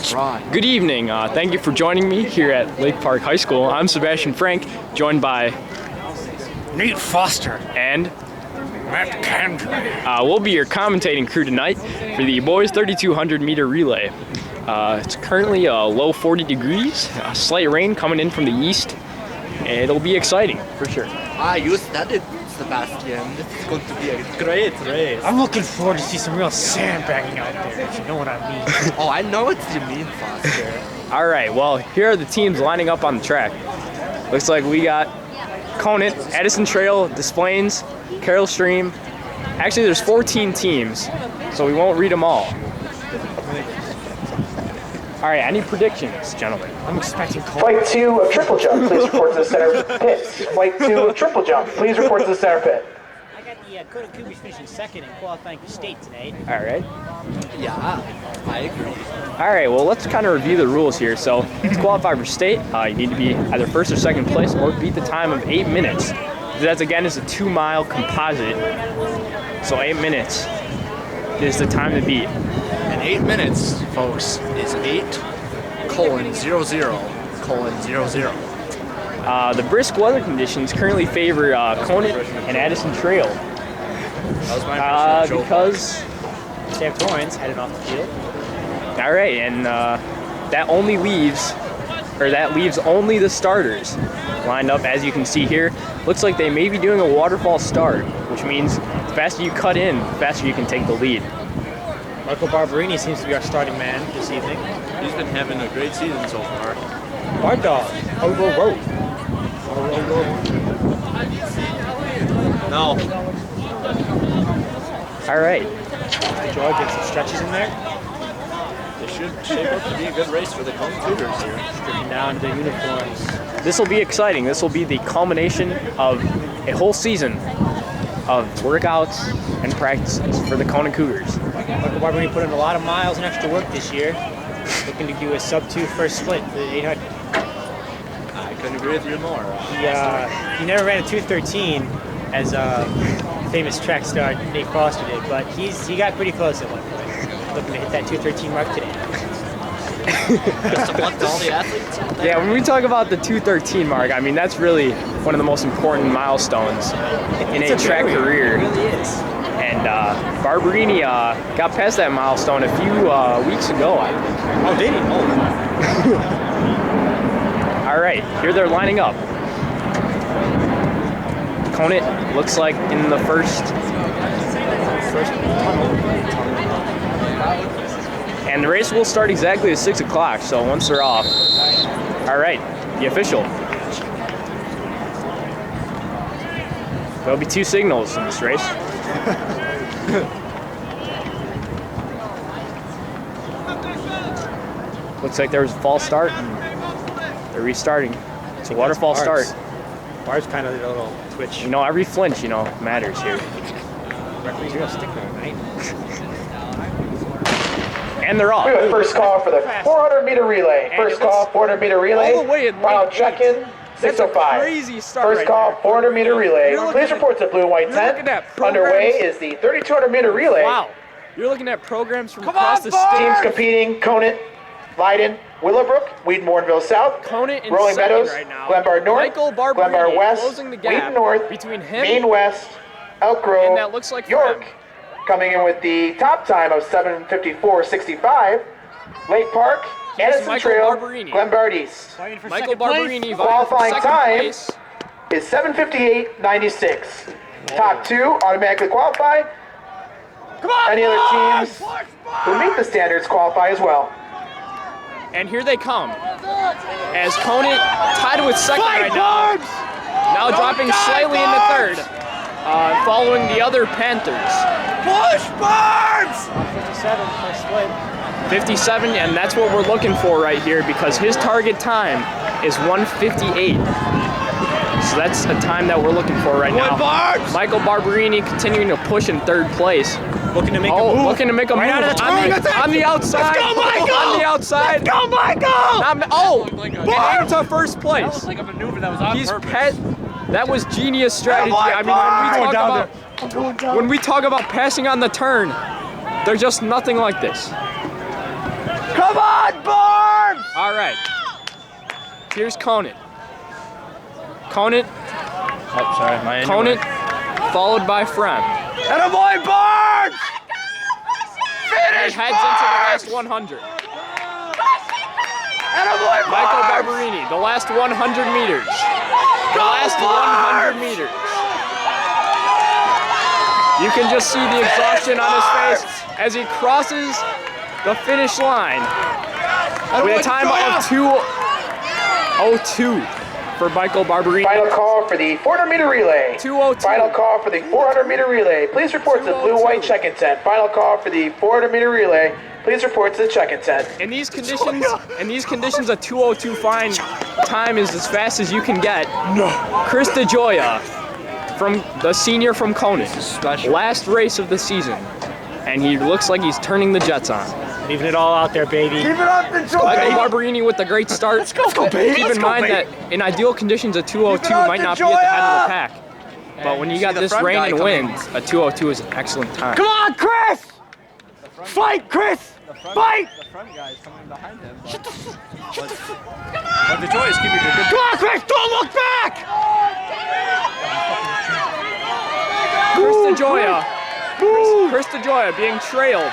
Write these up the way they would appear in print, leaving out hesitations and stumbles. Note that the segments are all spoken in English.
Let's ride. Good evening. Thank you for joining me here at Lake Park High School. I'm Sebastian Frank, joined by Nate Foster. and Matt Kendrick. we'll be your commentating crew tonight for the boys 3,200 meter relay. It's currently low 40 degrees, slight rain coming in from the east. It'll be exciting for sure. You studied, Sebastian. This is going to be a great race. I'm looking forward to see some real sandbagging out there, if you know what I mean. Oh, I know what you mean, Foster. All right, well, here are the teams lining up on the track. Looks like we got Conant, Edison Trail, Des Plaines, Carroll Stream. Actually, there's 14 teams, so we won't read them all. All right, any predictions, gentlemen? I'm expecting cold. Flight 2 of triple jump, please report to the center pit. Flight 2 of triple jump, please report to the center pit. I got the Conant Cougars finishing second in qualifying for state today. All right. Yeah, I agree. All right, well, let's kind of review the rules here. So, to qualify for state, you need to be either first or second place or beat the time of 8 minutes. That, again, is a 2-mile composite. So 8 minutes is the time to beat. And 8 minutes, folks, is 8:00:00. The brisk weather conditions currently favor Conant and Addison Trail. That was my impression. Because, Sam Torrens headed off the field. all right, and that leaves only the starters lined up, as you can see here. Looks like they may be doing a waterfall start, which means the faster you cut in, the faster you can take the lead. Michael Barberini seems to be our starting man this evening. He's been having a great season so far. Hard dog. Oh, whoa, whoa. No. All right. Digioia gets some stretches in there. It should shape up to be a good race for the Conant Cougars here. Stripping down their uniforms. This will be exciting. This will be the culmination of a whole season of workouts and practices for the Conant Cougars. Michael Barberini put in a lot of miles and extra work this year. Looking to do a sub-2 first split for the 800. I couldn't agree with you more. He never ran a 2:13 as famous track star Nate Foster did, but he got pretty close at one point. Looking to hit that 2:13 mark today. Best of luck to all the athletes out there. Yeah, when we talk about the 2:13 mark, I mean, that's really one of the most important milestones in a track career. It really is. And Barberini got past that milestone a few weeks ago. Oh, did he? Oh. All right, here they're lining up. Conant looks like in the first and the race will start exactly at 6 o'clock, so once they're off. All right, the official. There'll be 2 signals in this race. Looks like there was a false start and they're restarting. It's a waterfall start. Barb's kind of did a little twitch. You know, every flinch, matters here. Referee's real sticker, right? And they're off. We have a first call for the 400-meter relay. First call, 400-meter relay. all the way in Final late check-in, That's a 6:05. crazy start First right call, there. 400-meter relay. You're looking Please at- report to blue and white you're tent. looking at programs- Underway is the 3,200-meter relay. Wow. You're looking at programs from across the state. Teams competing: Conant, Leiden, Willowbrook, Wheaton-Warrenville South, Conant in Rolling second Meadows, right now. Glenbard North, Michael Barberini Glenbard West, closing the gap Wheaton North, between him Maine West, Elk Grove, and that looks like York. them. Coming in with the top time of 7:54.65. Lake Park, Addison Michael Trail, Barberini. Glenbard East. Michael Barberini vying for Qualifying second time place. is 7:58.96. Top 2 automatically qualify. Any other teams who meet the standards qualify as well. And here they come. As Conant tied with second right now. Now dropping slightly into third. Following the other Panthers. 57 first split. 57, and that's what we're looking for right here because his target time is 1:58. So that's a time that we're looking for right now. Michael Barberini continuing to push in third place. Looking to make a move. Looking to make a Right move out of the on the outside. Let's go, Michael! On the outside. Let's go, Michael! And into first place. That was like a maneuver that was on purpose. That was genius strategy. I mean, when we talk about passing on the turn, they're just nothing like this. Come on, boys! All right. Here's Conant. Conant. Oh, sorry. My Conant, followed by Frem. Attaboy, Barnes! And heads into the last 100. Attaboy, Michael Barberini, the last 100 meters. The last 100 meters. You can just see the exhaustion on his face as he crosses the finish line with a time of 2:02 for Michael Barberini. Final call for the 400-meter relay. 2:02. Final call for the 400-meter relay. Please report to the blue-white check-in tent. Final call for the 400-meter relay. Please report to the check-in tent. In these conditions, a 2:02 fine time is as fast as you can get. No. Chris Digioia, from the senior from Conant, last race of the season, and he looks like he's turning the jets on. Leaving it all out there, baby. Keep it up, Digioia! Michael Barberini with a great start. Let's go, baby! Keep in mind that in ideal conditions, a 2:02 might not be at the head of the pack. But when you got this rain and wind, a 2:02 is an excellent time. Come on, Chris! Fight, Chris! Fight! The front guy is coming behind him. But Digioia is keeping a good... Come on, Chris! Don't look back! Chris Digioia being trailed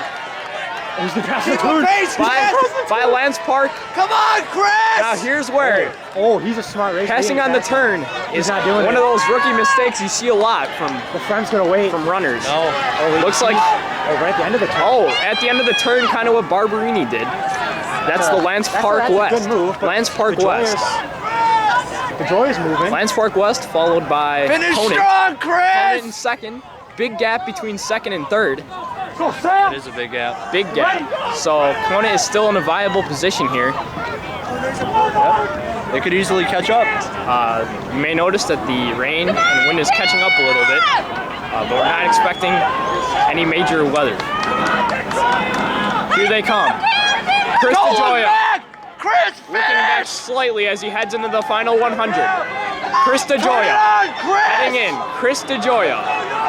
by Lance Park. Come on, Chris! Now here's where Oh, he's a smart racer. passing on the turn is not doing one it. of those rookie mistakes you see a lot from The Frem's gonna wait. runners. No. Looks like Right at the end of the turn. at the end of the turn, kind of what Barberini did. That's the Lance Park that's a West. good move, but Lance Park West. Digioia's moving. Lance Park West followed by Finish Conant. strong, Conant Chris! in second. Big gap between second and third. Go, Sam! It is a big gap. Big gap. So Conant is still in a viable position here. They could easily catch up. You may notice that the rain and wind is catching up a little bit, but we're not expecting any major weather. Here they come. Chris Digioia Chris, looking back slightly as he heads into the final 100. Chris Digioia heading in. Chris Digioia,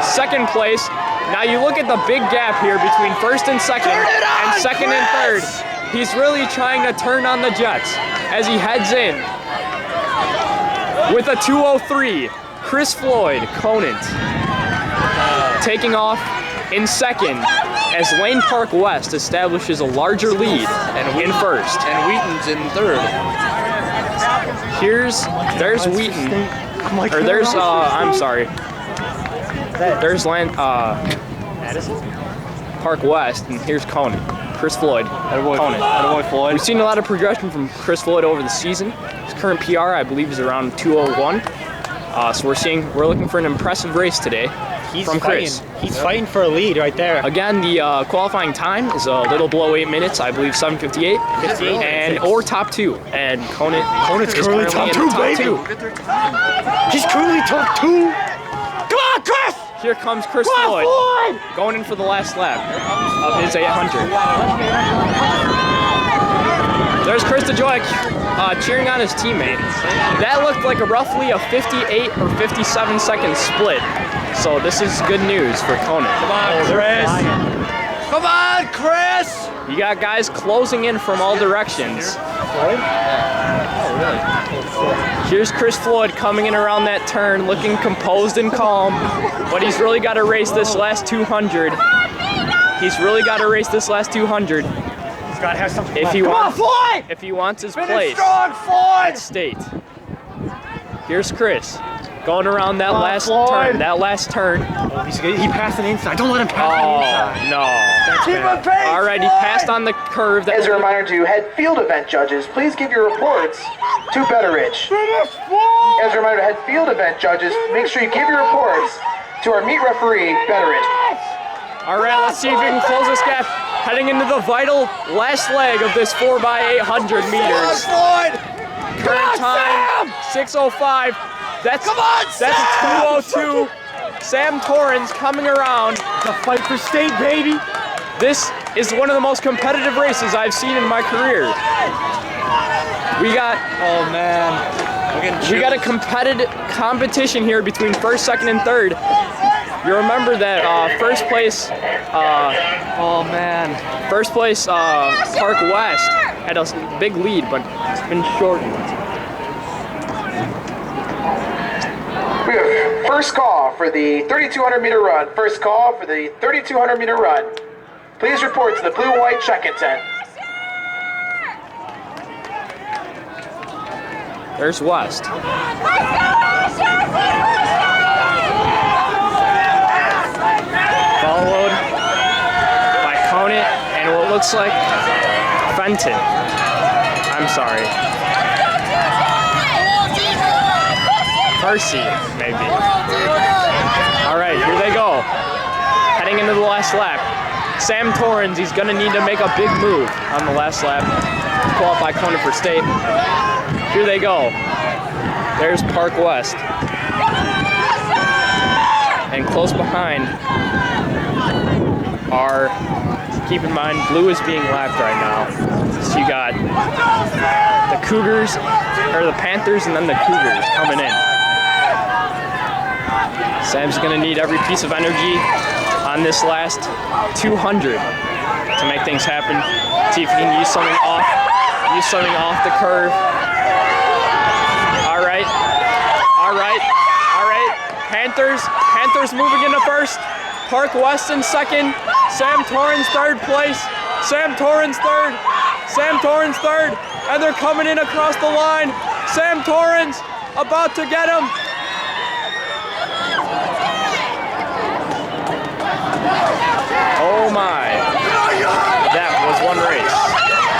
second place. Now you look at the big gap here between first and second and third. He's really trying to turn on the jets as he heads in with a 2:03. Chris Floyd, Conant, taking off in second as Lane Park West establishes a larger lead in first. And Wheaton's in third. There's Wheaton, or there's I'm sorry. There's Park West, and here's Conant. Chris Floyd, Conant. Attaboy, Floyd. We've seen a lot of progression from Chris Floyd over the season. His current PR, I believe, is around 2:01. So we're looking for an impressive race today from Chris. He's fighting for a lead right there. Again, the qualifying time is a little below 8 minutes. I believe 7:58, or top two. And Conant's is currently currently top in two, top baby. two. He's currently top two. Come on, Chris! Here comes Chris Floyd going in for the last lap of his 800. There's Chris Digioia cheering on his teammate. That looked like roughly a 58 or 57 second split. So this is good news for Conant. Come on, Chris! Come on, Chris! You got guys closing in from all directions. Here's Chris Floyd coming in around that turn, looking composed and calm, but he's really got to race this last 200. He's really got to race this last 200 He's got to have something. if he Come on, wants Floyd! if he wants his Finish place strong, Floyd! at state. Here's Chris going around that last Floyd. turn. He passed an inside. Don't let him pass the Oh inside. no! Keep him pace, All right, he Floyd! passed on the curve. As a reminder to head field event judges, please give your reports to Betteridge. Finish, Floyd! As a reminder to head field event judges, make sure you give your reports to our meet referee, Betteridge. All right, let's see if we can close this gap. Heading into the vital last leg of this 4x800 meters. Floyd! Current time 6:05. That's Come on, Sam! 2:02. Sam Torrens coming around. The fight for state, baby. This is one of the most competitive races I've seen in my career. We got Oh, man. We got a competition here between first, second, and third. You remember that first place, Park West had a big lead, but it's been shortened. We have first call for the 3,200 meter run. First call for the 3,200 meter run. Please report to the blue-white check-in tent. There's West. Followed by Conant and what looks like Fenton. I'm sorry. Percy, maybe. All right, here they go. Heading into the last lap. Sam Torrens, he's gonna need to make a big move on the last lap to qualify Conant for state. Here they go. There's Park West. And close behind are, keep in mind, blue is being lapped right now. So you got the Cougars, or the Panthers, and then the Cougars coming in. Sam's gonna need every piece of energy on this last 200 to make things happen. See if he can use something off the curve. All right. Panthers moving into first. Park West in second. Sam Torrens third place. Sam Torrens third. And they're coming in across the line. Sam Torrens about to get him. Oh my. That was one race.